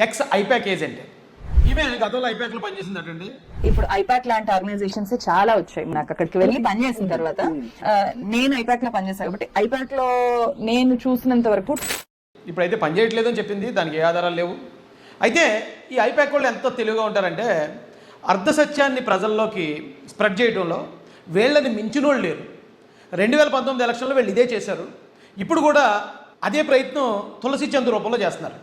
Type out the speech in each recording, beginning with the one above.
X I-PAC agent. ఈమె గతంలో ఐపాక్లో పనిచేసిందటండి. ఇప్పుడు ఐపాక్ లాంటి ఆర్గనైజేషన్స్ చాలా వచ్చాయి. నాకు అక్కడికి వెళ్ళి పనిచేసిన తర్వాత నేను ఐపాక్ లో పనిచేశాను కాబట్టి ఐపాక్ లో నేను చూసినంత వరకు ఇప్పుడైతే పనిచేయట్లేదు అని చెప్పింది, దానికి ఏ ఆధారాలు లేవు. అయితే ఈ ఐపాక్ వాళ్ళు ఎంత తెలివిగా ఉంటారంటే అర్ధసత్యాన్ని ప్రజల్లోకి స్ప్రెడ్ చేయడంలో వీళ్ళని మించిన వాళ్ళు లేరు. 2019 ఎలక్షన్లో వీళ్ళు ఇదే చేశారు. ఇప్పుడు కూడా అదే ప్రయత్నం తులసి చంద్ రూపంలో చేస్తున్నారు.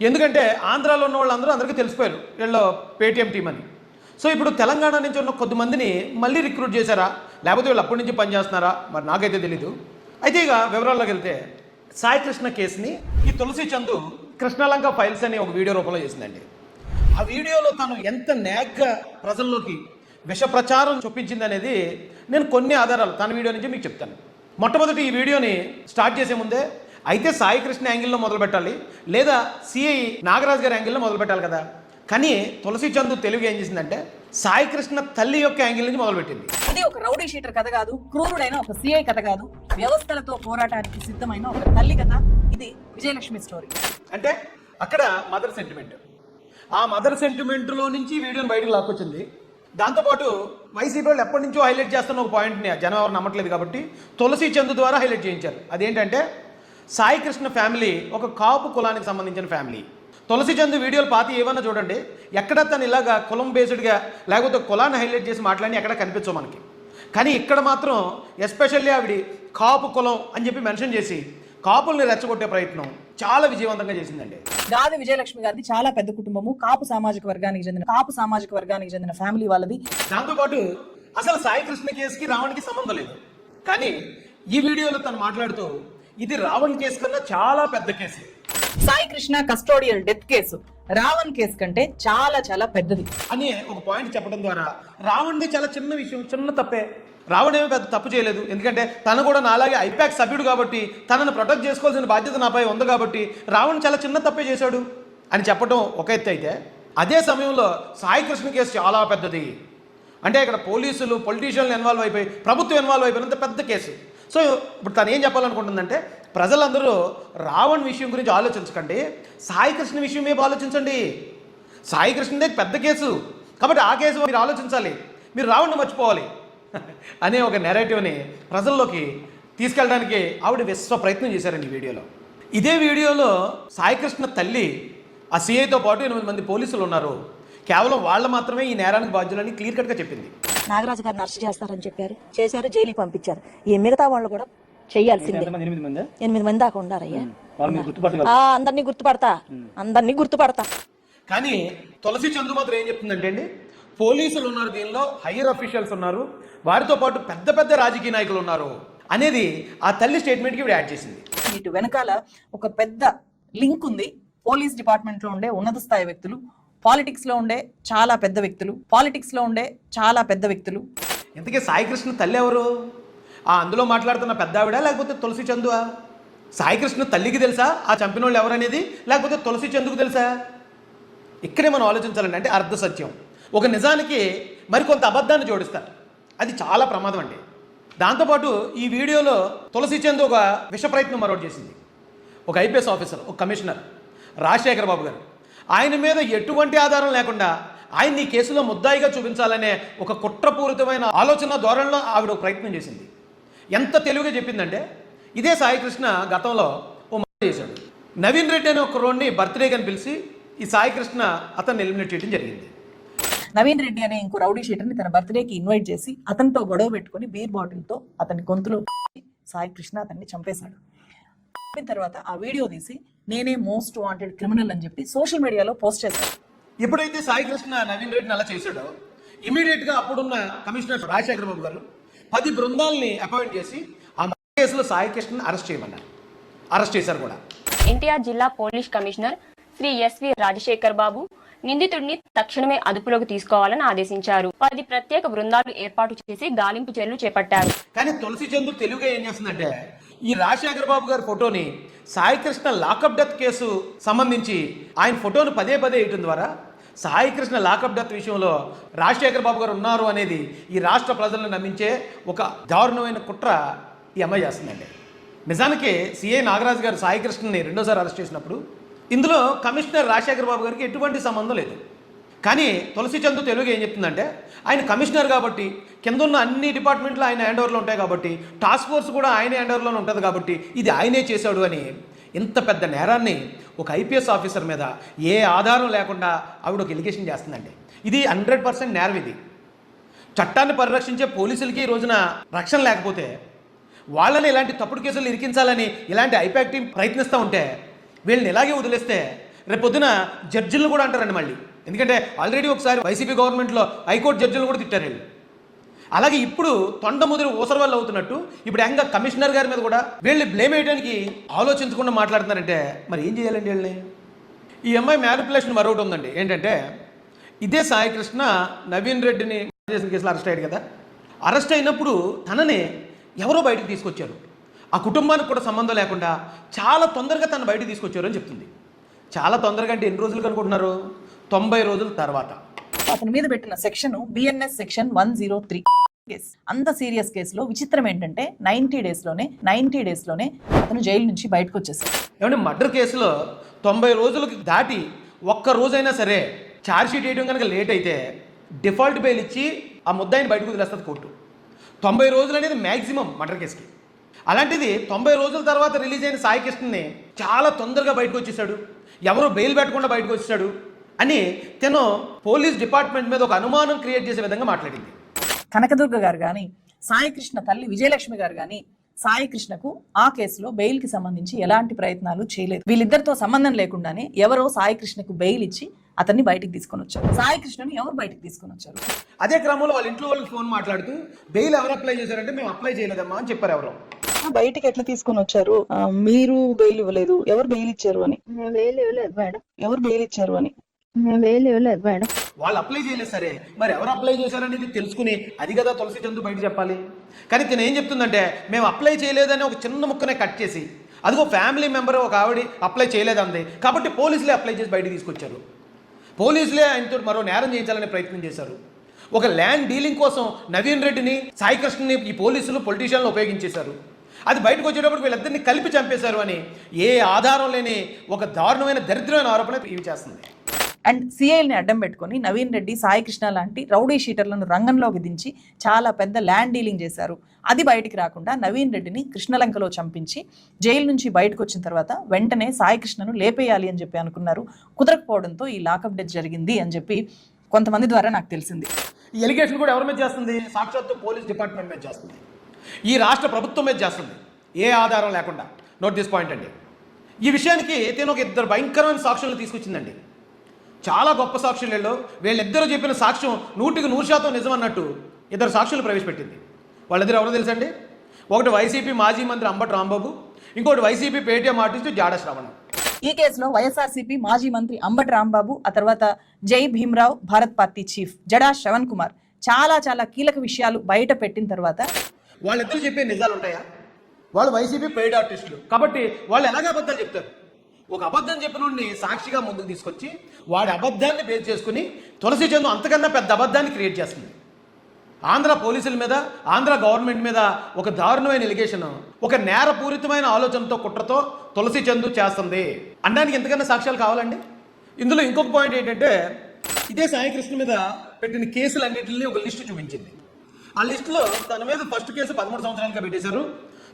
ఎందుకంటే ఆంధ్రాలో ఉన్న వాళ్ళందరూ అందరికీ తెలిసిపోయారు వీళ్ళు పేటీఎం టీం అని. సో ఇప్పుడు తెలంగాణ నుంచి ఉన్న కొద్దిమందిని మళ్ళీ రిక్రూట్ చేశారా, లేకపోతే వీళ్ళు అప్పటి నుంచి పనిచేస్తున్నారా, మరి నాకైతే తెలీదు. అయితే ఇక వివరాల్లోకి వెళ్తే సాయి కృష్ణ కేసుని ఈ తులసి చందు కృష్ణలంక ఫైల్స్ అని ఒక వీడియో రూపంలో చేసిందండి. ఆ వీడియోలో తను ఎంత నేగ్గా ప్రజల్లోకి విష ప్రచారం చొప్పించింది అనేది నేను కొన్ని ఆధారాలు తన వీడియో నుంచి మీకు చెప్తాను. మొట్టమొదటి ఈ వీడియోని స్టార్ట్ చేసే ముందే అయితే సాయి కృష్ణ యాంగిల్లో మొదలు పెట్టాలి, లేదా సిఐ నాగరాజు గారి యాంగిల్లో మొదలు పెట్టాలి కదా. కానీ తులసి చందు తెలుగు ఏం చేసిందంటే సాయి కృష్ణ తల్లి యొక్క యాంగిల్ నుంచి మొదలుపెట్టింది. ఇది ఒక రౌడీ షీటర్ కథ కాదు, క్రూరుడైన ఒక సిఐ కథ కాదు, వ్యవస్థలతో పోరాటానికి సిద్ధమైన ఒక తల్లి కథ. ఇది విజయలక్ష్మి స్టోరీ. అంటే అక్కడ మదర్ సెంటిమెంట్, ఆ మదర్ సెంటిమెంట్లో నుంచి వీడియోని బయటకు లాక్కొచ్చింది. దాంతోపాటు వైసీపీ వాళ్ళు ఎప్పటి నుంచో హైలైట్ చేస్తున్న ఒక పాయింట్ని జనం ఎవరు నమ్మట్లేదు కాబట్టి తులసి చందు ద్వారా హైలైట్ చేయించారు. అదేంటంటే సాయి కృష్ణ ఫ్యామిలీ ఒక కాపు కులానికి సంబంధించిన ఫ్యామిలీ. తులసి చంద్ వీడియోలు పాతి ఏమన్నా చూడండి, ఎక్కడ తను ఇలాగా కులం బేస్డ్గా లేకపోతే కులాన్ని హైలైట్ చేసి మాట్లాడి ఎక్కడ కనిపించవు మనకి. కానీ ఇక్కడ మాత్రం ఎస్పెషల్లీ ఆవిడ కాపు కులం అని చెప్పి మెన్షన్ చేసి కాపుల్ని రెచ్చగొట్టే ప్రయత్నం చాలా విజయవంతంగా చేసిందండి. గాది విజయలక్ష్మి గారిది చాలా పెద్ద కుటుంబము, కాపు సామాజిక వర్గానికి చెందిన ఫ్యామిలీ వాళ్ళది. దాంతోపాటు అసలు సాయి కృష్ణ కేసుకి రావణ్కి సంబంధం లేదు. కానీ ఈ వీడియోలో తను మాట్లాడుతూ ఇది రావణ్ కేసు కన్నా చాలా పెద్ద case, Sai Krishna custodial death case Ravan case కంటే చాలా చాలా పెద్దది అని ఒక పాయింట్ చెప్పడం ద్వారా రావణ్ది చాలా చిన్న విషయం, చిన్న తప్పే. రావణ్ ఏమీ పెద్ద తప్పు చేయలేదు, ఎందుకంటే తను కూడా నాలాగే ఐపాక్ సభ్యుడు కాబట్టి తనను ప్రొటెక్ట్ చేసుకోవాల్సిన బాధ్యత నాపై ఉంది కాబట్టి రావణ్ చాలా చిన్న తప్పే చేశాడు అని చెప్పడం ఒక ఎత్తు అయితే, అదే సమయంలో సాయి కృష్ణ కేసు చాలా పెద్దది. అంటే ఇక్కడ పోలీసులు పొలిటీషియన్లు ఇన్వాల్వ్ అయిపోయి ప్రభుత్వం ఇన్వాల్వ్ అయిపోయినంత పెద్ద కేసు. సో ఇప్పుడు తను ఏం చెప్పాలనుకుంటుందంటే ప్రజలందరూ రావణ్ విషయం గురించి ఆలోచించకండి, సాయి కృష్ణ విషయం మీద ఆలోచించండి. సాయి కృష్ణదే పెద్ద కేసు కాబట్టి ఆ కేసు మీరు ఆలోచించాలి, మీరు రావణ్ని మర్చిపోవాలి అనే ఒక నెరేటివ్ని ప్రజల్లోకి తీసుకెళ్ళడానికి ఆవిడ విశ్వ ప్రయత్నం చేశారండి ఈ వీడియోలో. ఇదే వీడియోలో సాయి కృష్ణ తల్లి ఆ సిఐతో పాటు 8 మంది పోలీసులు ఉన్నారు, కేవలం వాళ్ళు మాత్రమే ఈ నేరానికి బాధ్యులని క్లియర్ కట్గా చెప్పింది. నాగరాజు గారిని అరెస్ట్ చేస్తారని చెప్పారు, చేశారు, జైలుకి పంపించారు. ఈ మిగతా వాళ్ళు కూడా చెయ్యాల్సిందే. 8 మంది దాకా ఉండారయ్యా. అందరినీ గుర్తుపడతా. కానీ తులసి చందు మాత్రం ఏం చెప్తుందంటే అండి, పోలీసులు ఉన్నారు, దీనిలో హైయర్ అఫీషియల్స్ ఉన్నారు, వారితో పాటు పెద్ద పెద్ద రాజకీయ నాయకులు ఉన్నారు అనేది ఆ తల్లి స్టేట్మెంట్కి ఇప్పుడు యాడ్ చేసింది. ఇటు వెనకాల ఒక పెద్ద లింక్ ఉంది. పోలీస్ డిపార్ట్మెంట్ లో ఉండే ఉన్నత స్థాయి వ్యక్తులు, పాలిటిక్స్ లో ఉండే చాలా పెద్ద వ్యక్తులు. ఇంతకీ సాయి కృష్ణ తల్లి ఎవరు? అందులో మాట్లాడుతున్న పెద్ద ఆవిడ లేకపోతే తులసి చందువా? సాయి కృష్ణ తల్లికి తెలుసా ఆ చంపిన వాళ్ళు ఎవరనేది, లేకపోతే తులసి చందుకు తెలుసా? ఇక్కడే మనం ఆలోచించాలండి. అంటే అర్ధ సత్యం ఒక నిజానికి మరికొంత అబద్ధాన్ని జోడిస్తారు, అది చాలా ప్రమాదం అండి. దాంతోపాటు ఈ వీడియోలో తులసి చంద్ ఒక విష ప్రయత్నం మరొకటి చేసింది. ఒక ఐపీఎస్ ఆఫీసర్, ఒక కమిషనర్ రాజశేఖర్ బాబు గారు, ఆయన మీద ఎటువంటి ఆధారం లేకుండా ఆయన్ని ఈ కేసులో ముద్దాయిగా చూపించాలనే ఒక కుట్రపూరితమైన ఆలోచన ధోరణిలో ఆవిడ ఒక ప్రయత్నం చేసింది. ఎంత తెలివిగా చెప్పిందంటే, ఇదే సాయి కృష్ణ గతంలో ఓ మర్డర్ చేశాడు. నవీన్ రెడ్డి అనే ఒక రోడ్ని బర్త్డేకి అని పిలిచి ఈ సాయి కృష్ణ అతన్ని ఎలిమినేట్ చేయడం జరిగింది. నవీన్ రెడ్డి అనే ఇంకో రౌడీ షీటర్ని తన బర్త్డేకి ఇన్వైట్ చేసి అతనితో గొడవ పెట్టుకుని బీర్ బాటిల్తో అతని గొంతులో సాయి కృష్ణ అతన్ని చంపేశాడు. తర్వాత ఆ వీడియో తీసి నేనే మోస్ట్ వాంటెడ్ క్రిమినల్ అని చెప్పి సోషల్ మీడియాలో పోస్ట్ చేశాడు. ఎప్పుడైతే సాయి కృష్ణ నవీన్ రెడ్డిని అలా చేశాడో ఇమీడియట్గా అప్పుడున్న కమిషనర్ రాజశేఖర బాబు గారు 10 బృందాలని అపాయింట్ చేసి ఆ కేసులో సాయి కృష్ణని అరెస్ట్ చేయమన్నారు. అరెస్ట్ చేశారు కూడా. ఎన్టీఆర్ జిల్లా police commissioner Shri S V Rajasekhar Babu నిందితుడిని తక్షణమే అదుపులోకి తీసుకోవాలని ఆదేశించారు. 10 ప్రత్యేక బృందాలు ఏర్పాటు చేసి గాలింపు చర్యలు చేపట్టారు. కానీ తులసి చందు తెలుగుగా ఏం చేస్తుందంటే ఈ రాజశేఖర బాబు గారి ఫోటోని Sai Krishna lockup death case సంబంధించి ఆయన ఫోటోను పదే వేయటం ద్వారా సాయి కృష్ణ లాకప్ డెత్ విషయంలో రాజశేఖర బాబు గారు ఉన్నారు అనేది ఈ రాష్ట్ర ప్రజలను నమ్మించే ఒక దారుణమైన కుట్ర ఈ అమ్మాయి చేస్తుందండి. నిజానికి సిఐ నాగరాజు గారు సాయి కృష్ణని రెండోసారి అరెస్ట్ చేసినప్పుడు ఇందులో కమిషనర్ రాజశేఖర్ బాబు గారికి ఎటువంటి సంబంధం లేదు. కానీ తులసి చందు తెలుగు ఏం చెప్తుందంటే ఆయన కమిషనర్ కాబట్టి కింద ఉన్న అన్ని డిపార్ట్మెంట్లు ఆయన హ్యాండ్ ఓవర్లో ఉంటాయి కాబట్టి టాస్క్ ఫోర్స్ కూడా ఆయన హ్యాండ్ ఓవర్లోనే ఉంటుంది కాబట్టి ఇది ఆయనే చేశాడు అని ఇంత పెద్ద నేరాన్ని ఒక ఐపీఎస్ ఆఫీసర్ మీద ఏ ఆధారం లేకుండా ఆవిడ ఒక ఎలిగేషన్ చేస్తుందండి. ఇది 100% నేరం. ఇది చట్టాన్ని పరిరక్షించే పోలీసులకి ఈ రోజున రక్షణ లేకపోతే వాళ్ళని ఇలాంటి తప్పుడు కేసులు ఇరికించాలని ఇలాంటి ఐపాక్ టీం ప్రయత్నిస్తూ ఉంటే వీళ్ళని ఇలాగే వదిలేస్తే రేపొద్దున జడ్జిలను కూడా అంటారండి మళ్ళీ. ఎందుకంటే ఆల్రెడీ ఒకసారి వైసీపీ గవర్నమెంట్లో హైకోర్టు జడ్జిలను కూడా తిట్టారు వీళ్ళు. అలాగే ఇప్పుడు తొండముదిరి ఊసరవల్లి అవుతున్నట్టు ఇప్పుడు ఎంగా కమిషనర్ గారి మీద కూడా వీళ్ళని బ్లేమ్ వేయడానికి ఆలోచించకుండా మాట్లాడుతున్నారంటే మరి ఏం చేయాలండి వీళ్ళని? ఈ అమ్మాయి మ్యానిపులేషన్ మరొకటి ఉందండి. ఏంటంటే ఇదే సాయి కృష్ణ నవీన్ రెడ్డిని చేసిన కేసులో అరెస్ట్ అయ్యాడు కదా. అరెస్ట్ అయినప్పుడు తనని ఎవరో బయటకు తీసుకొచ్చారు. ఆ కుటుంబానికి కూడా సంబంధం లేకుండా చాలా తొందరగా తను బయటకు తీసుకొచ్చారు అని చెప్తుంది. చాలా తొందరగా అంటే ఎన్ని రోజులు అనుకుంటున్నారు? 90 రోజుల తర్వాత. అతని మీద పెట్టిన సెక్షన్ బిఎన్ఎస్ సెక్షన్ 103 కేసు. అంత సీరియస్ కేసులో విచిత్రం ఏంటంటే 90 డేస్లోనే అతను జైలు నుంచి బయటకు వచ్చేసాడు. ఏమంటే మర్డర్ కేసులో 90 రోజులకి దాటి ఒక్క రోజైనా సరే ఛార్జ్షీట్ వేయడం కనుక లేట్ అయితే డిఫాల్ట్ బెయిల్ ఇచ్చి ఆ ముద్దాయిని బయటకు వదిలేస్తుంది కోర్టు. 90 రోజులు అనేది మ్యాక్సిమం మర్డర్ కేసుకి. అలాంటిది 90 రోజుల తర్వాత రిలీజ్ అయిన సాయి కృష్ణని చాలా తొందరగా బయటకు వచ్చేసాడు, ఎవరో బెయిల్ పెట్టకుండా బయటకు వచ్చేసాడు అని తను పోలీస్ డిపార్ట్మెంట్ మీద ఒక అనుమానం క్రియేట్ చేసే విధంగా మాట్లాడింది. కనకదుర్గ గారు కానీ సాయి కృష్ణ తల్లి విజయలక్ష్మి గారు కానీ సాయి కృష్ణకు ఆ కేసులో బెయిల్ కి సంబంధించి ఎలాంటి ప్రయత్నాలు చేయలేదు. వీళ్ళిద్దరితో సంబంధం లేకుండానే ఎవరో సాయి కృష్ణకు బెయిల్ ఇచ్చి అతన్ని బయటికి తీసుకొని వచ్చారు. సాయి కృష్ణని ఎవరు బయటికి తీసుకొని వచ్చారు? అదే క్రమంలో వాళ్ళ ఇంట్లో వాళ్ళకి ఫోన్ మాట్లాడుతూ బెయిల్ ఎవరు అప్లై చేశారంటే మేము అప్లై చేయలేదమ్మా అని చెప్పారు. ఎవరో బయటికి ఎట్లా తీసుకొని వచ్చారు? మీరు బెయిల్ ఇవ్వలేదు, ఎవరు బెయిల్ ఇచ్చారు అని? బెయిల్ ఇవ్వలేదు మేడం. ఎవరు బెయిల్ ఇచ్చారు అని? బెయిల్ ఇవ్వలేదు మేడం. వాళ్ళు అప్లై చేయలేదు. సరే మరి ఎవరు అప్లై చేశారనేది తెలుసుకుని అది కదా తులసి చందు బయట చెప్పాలి. కానీ తను ఏం చెప్తుందంటే మేము అప్లై చేయలేదని ఒక చిన్న ముక్కనే కట్ చేసి అదిగో ఫ్యామిలీ మెంబర్ ఒక ఆవిడ అప్లై చేయలేదంది కాబట్టి పోలీసులే అప్లై చేసి బయట తీసుకొచ్చారు. పోలీసులే ఆయనతో మరో నేరం చేయించాలనే ప్రయత్నం చేశారు. ఒక ల్యాండ్ డీలింగ్ కోసం నవీన్ రెడ్డిని సాయి కృష్ణని ఈ పోలీసులు పొలిటీషియన్లు ఉపయోగించేశారు. అది బయటకు వచ్చేటప్పుడు వీళ్ళిద్దరిని కలిపి చంపేశారు అని ఏ ఆధారం లేని ఒక దారుణమైన దరిద్రమైన ఆరోపణ ఇవి చేస్తుంది. అండ్ సిఐల్ని అడ్డం పెట్టుకొని నవీన్ రెడ్డి సాయి కృష్ణ లాంటి రౌడీ షీటర్లను రంగంలోకి దించి చాలా పెద్ద ల్యాండ్ డీలింగ్ చేశారు. అది బయటికి రాకుండా నవీన్ రెడ్డిని కృష్ణలంకలో చంపించి జైలు నుంచి బయటకు వచ్చిన తర్వాత వెంటనే సాయి కృష్ణను లేపేయాలి అని చెప్పి అనుకున్నారు. కుదరకపోవడంతో ఈ లాకప్ డెత్ జరిగింది అని చెప్పి కొంతమంది ద్వారా నాకు తెలిసింది. ఈ ఎలిగేషన్ కూడా ఎవరి మీద చేస్తుంది? సాక్షాత్తు పోలీస్ డిపార్ట్మెంట్ మీద చేస్తుంది, ఈ రాష్ట్ర ప్రభుత్వం మీద చేస్తుంది, ఏ ఆధారం లేకుండా. నోట్ దిస్ పాయింట్ అండి. ఈ విషయానికి నేను ఒక ఇద్దరు భయంకరమైన సాక్షులను తీసుకొచ్చిందండి. చాలా గొప్ప సాక్షులలో వీళ్ళిద్దరూ చెప్పిన సాక్ష్యం 100% నిజం అన్నట్టు ఇద్దరు సాక్షులు ప్రవేశపెట్టింది. వాళ్ళిద్దరు ఎవరో తెలుసండి? ఒకటి వైసీపీ మాజీ మంత్రి అంబటి రాంబాబు, ఇంకోటి వైసీపీ పేటీఎం ఆర్టిస్టు జాడ శ్రవణ్. ఈ కేసులో వైఎస్ఆర్సీపీ మాజీ మంత్రి అంబటి రాంబాబు, ఆ తర్వాత జై భీమ్రావ్ భారత్ పార్టీ చీఫ్ జడా శ్రవణ్ కుమార్ చాలా కీలక విషయాలు బయట పెట్టిన తర్వాత వాళ్ళిద్దరు చెప్పే నిజాలు ఉంటాయా? వాళ్ళు వైసీపీ పెయిడ్ ఆర్టిస్టులు కాబట్టి వాళ్ళు ఎలాగ అబద్ధాలు చెప్తారు? ఒక అబద్ధం చెప్పిన వాడిని సాక్షిగా ముందుకు తీసుకొచ్చి వాడి అబద్ధాన్ని బేస్ చేసుకుని తులసి చందు అంతకన్నా పెద్ద అబద్ధాన్ని క్రియేట్ చేస్తుంది. ఆంధ్ర పోలీసుల మీద, ఆంధ్ర గవర్నమెంట్ మీద ఒక దారుణమైన ఎలిగేషన్, ఒక నేరపూరితమైన ఆలోచనతో కుట్రతో తులసి చందు చేస్తుంది అనడానికి ఎంతకన్నా సాక్ష్యాలు కావాలండి? ఇందులో ఇంకొక పాయింట్ ఏంటంటే ఇదే సాయి కృష్ణ మీద పెట్టిన కేసులన్నింటినీ ఒక లిస్టు చూపించింది. ఆ లిస్టులో తన మీద ఫస్ట్ కేసు 13 సంవత్సరాలుగా పెట్టేశారు.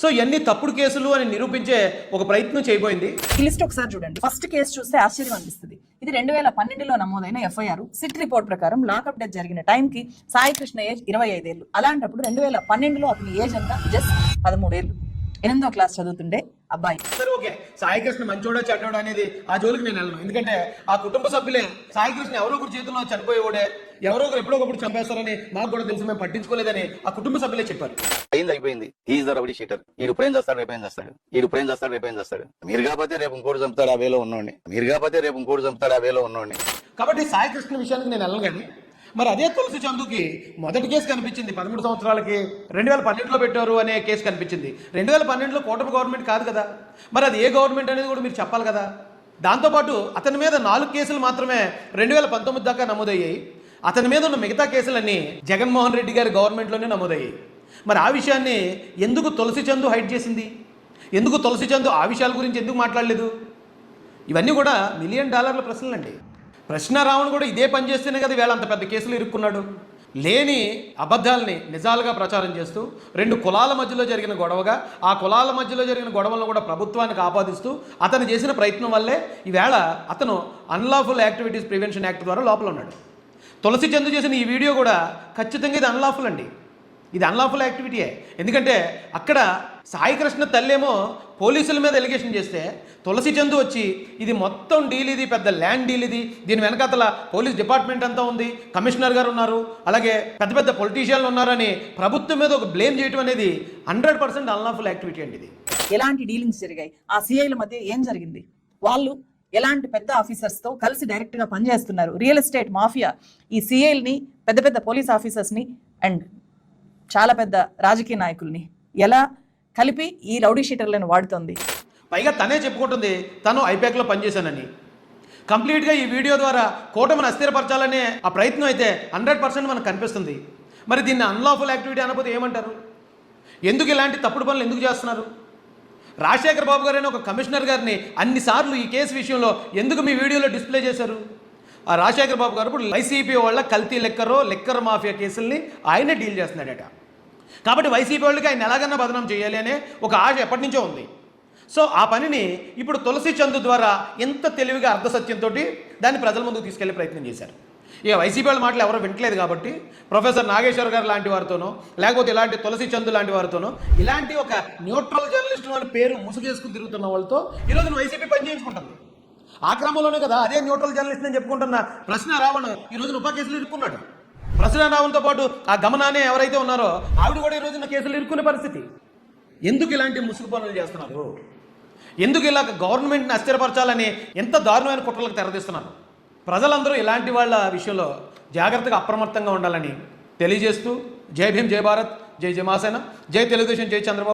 సో ఇవన్నీ తప్పుడు కేసులు అని నిరూపించే ఒక ప్రయత్నం చేయబోయింది. ఈ లిస్ట్ ఒకసారి చూడండి. ఫస్ట్ కేసు చూస్తే ఆశ్చర్యం అనిపిస్తుంది. ఇది 2012లో నమోదైన ఎఫ్ఐఆర్. సిట్ రిపోర్ట్ ప్రకారం లాకప్ డెత్ జరిగిన టైంకి సాయి కృష్ణ ఏజ్ 25 ఏళ్ళు. అలాంటప్పుడు 2012లో అతని ఏజ్ అంతా జస్ట్ 13 ఏళ్ళు. 8వ క్లాస్ చదువుతుండే అబ్బాయి. సరే ఓకే, సాయి కృష్ణ మంచోడా చెడ్డోడా అనేది ఆ జోలికి నేను వెళ్ళను. ఎందుకంటే ఆ కుటుంబ సభ్యులే సాయి కృష్ణ ఎవరో ఒకటి చేతుల్లో చనిపోయేవాడే, ఎవరో ఒకరు ఎప్పుడో ఒకప్పుడు చంపేస్తారని మాకు కూడా తెలుసు, మేము పట్టించుకోలేదని ఆ కుటుంబ సభ్యులే చెప్పారు. అయిపోయింది. Is the rowdy sheeter. ఈడు ప్రేమ్ చేస్తాడు, రేపేం చేస్తాడు, ఈడు ప్రేమ్ చేస్తాడు, రేపేం చేస్తాడు. మీరు కాకపోతే రేపు ఇంకోటి చంపుతాడు, ఆ వేలో ఉన్నోడిని. మీరు కాకపోతే రేపు ఇంకోటి చంపుతాడు, ఆ వేలో ఉన్నోడిని. కాబట్టి సాయి కృష్ణ విషయానికి నేను వెళ్ళను. కానీ మరి అదే తులసి చందుకి మొదటి కేసు కనిపించింది 13 సంవత్సరాలకి 2012లో పెట్టారు అనే కేసు కనిపించింది. 2012లో కూటమి గవర్నమెంట్ కాదు కదా, మరి అది ఏ గవర్నమెంట్ అనేది కూడా మీరు చెప్పాలి కదా. దాంతోపాటు అతని మీద 4 కేసులు మాత్రమే 2019 దాకా నమోదయ్యాయి. అతని మీద ఉన్న మిగతా కేసులన్నీ జగన్మోహన్ రెడ్డి గారి గవర్నమెంట్లోనే నమోదయ్యాయి. మరి ఆ విషయాన్ని ఎందుకు తులసి చందు హైడ్ చేసింది? ఎందుకు తులసి చందు ఆ విషయాల గురించి ఎందుకు మాట్లాడలేదు? ఇవన్నీ కూడా $1 మిలియన్ ప్రశ్నలండి. ప్రశ్న రావణ్ కూడా ఇదే పని చేస్తేనే కదా వేళ అంత పెద్ద కేసులు ఇరుక్కున్నాడు. లేని అబద్ధాలని నిజాలుగా ప్రచారం చేస్తూ 2 కులాల మధ్యలో జరిగిన గొడవగా, ఆ కులాల మధ్యలో జరిగిన గొడవలను కూడా ప్రభుత్వానికి ఆపాదిస్తూ అతను చేసిన ప్రయత్నం వల్లే ఈవేళ అతను అన్లాఫుల్ యాక్టివిటీస్ ప్రివెన్షన్ యాక్ట్ ద్వారా లోపల ఉన్నాడు. తులసి చందు చేసిన ఈ వీడియో కూడా ఖచ్చితంగా ఇది అన్లాఫుల్ అండి. ఇది అన్లాఫుల్ యాక్టివిటీయే. ఎందుకంటే అక్కడ సాయి కృష్ణ తల్లేమో పోలీసుల మీద ఎలిగేషన్ చేస్తే తులసి చందు వచ్చి ఇది మొత్తం డీల్, ఇది పెద్ద ల్యాండ్ డీల్, ఇది దీని వెనకాతల పోలీస్ డిపార్ట్మెంట్ అంతా ఉంది, కమిషనర్ గారు ఉన్నారు, అలాగే పెద్ద పెద్ద పొలిటీషియన్లు ఉన్నారని ప్రభుత్వం మీద ఒక బ్లేమ్ చేయడం అనేది 100% అన్లాఫుల్ యాక్టివిటీ అండి ఇది. ఎలాంటి డీలింగ్స్ జరిగాయి, ఆ సిఐల మధ్య ఏం జరిగింది, వాళ్ళు ఎలాంటి పెద్ద ఆఫీసర్స్తో కలిసి డైరెక్ట్గా పనిచేస్తున్నారు, రియల్ ఎస్టేట్ మాఫియా ఈ సిఐల్ని, పెద్ద పెద్ద పోలీస్ ఆఫీసర్స్ని అండ్ చాలా పెద్ద రాజకీయ నాయకుల్ని ఎలా కలిపి ఈ రౌడీ షీటర్లను వాడుతోంది. పైగా తనే చెప్పుకుంటుంది తను ఐపాక్లో పనిచేశానని. కంప్లీట్గా ఈ వీడియో ద్వారా కూటమిని అస్థిరపరచాలనే ఆ ప్రయత్నం అయితే 100% మనకు కనిపిస్తుంది. మరి దీన్ని అన్లాఫుల్ యాక్టివిటీ అనకపోతే ఏమంటారు? ఎందుకు ఇలాంటి తప్పుడు పనులు ఎందుకు చేస్తున్నారు? రాజశేఖర్ బాబు గారైనా ఒక కమిషనర్ గారిని అన్నిసార్లు ఈ కేసు విషయంలో ఎందుకు మీ వీడియోలో డిస్ప్లే చేశారు? ఆ రాజశేఖర్ బాబు గారు ఇప్పుడు వైసీపీ వాళ్ళ కల్తీ లెక్కర్ మాఫియా కేసుల్ని ఆయనే డీల్ చేస్తున్నాడట. కాబట్టి వైసీపీ వాళ్ళకి ఆయన ఎలాగన్నా బదనాం చేయాలి అనే ఒక ఆశ ఎప్పటి నుంచో ఉంది. సో ఆ పనిని ఇప్పుడు తులసి చందు ద్వారా ఎంత తెలివిగా అర్ధసత్యంతో దాన్ని ప్రజల ముందుకు తీసుకెళ్లే ప్రయత్నం చేశారు. ఇక వైసీపీ వాళ్ళ మాటలు ఎవరో వింటలేదు కాబట్టి ప్రొఫెసర్ నాగేశ్వర్ గారు లాంటి వారితోనో, లేకపోతే ఇలాంటి తులసి చందు లాంటి వారితోనో, ఇలాంటి ఒక న్యూట్రల్ జర్నలిస్ట్ వాళ్ళ పేరు ముసుగేసుకుని తిరుగుతున్న వాళ్ళతో ఈరోజు వైసీపీ పని చేయించుకుంటుంది. ఆ క్రమంలోనే కదా అదే న్యూట్రల్ జర్నలిస్ట్ అని చెప్పుకుంటున్న ప్రశ్న రావణ్ ఈ రోజున ఉప కేసులు ఇరుక్కున్నాడు. ప్రశ్న రావణ్తో పాటు ఆ గమనాన్ని ఎవరైతే ఉన్నారో ఆవిడ కూడా ఈ రోజున కేసులు ఇరుక్కునే పరిస్థితి. ఎందుకు ఇలాంటి ముసుగు పనులు చేస్తున్నారు? ఎందుకు ఇలా గవర్నమెంట్ని అస్థిరపరచాలని ఎంత దారుణమైన కుట్రలకు తెరదీస్తున్నారు? ప్రజలందరూ ఇలాంటి వాళ్ళ విషయంలో జాగ్రత్తగా అప్రమత్తంగా ఉండాలని తెలియజేస్తూ జై భీమ్, జై భారత్, జై జనసేన, జై తెలుగుదేశం, జై చంద్రబాబు.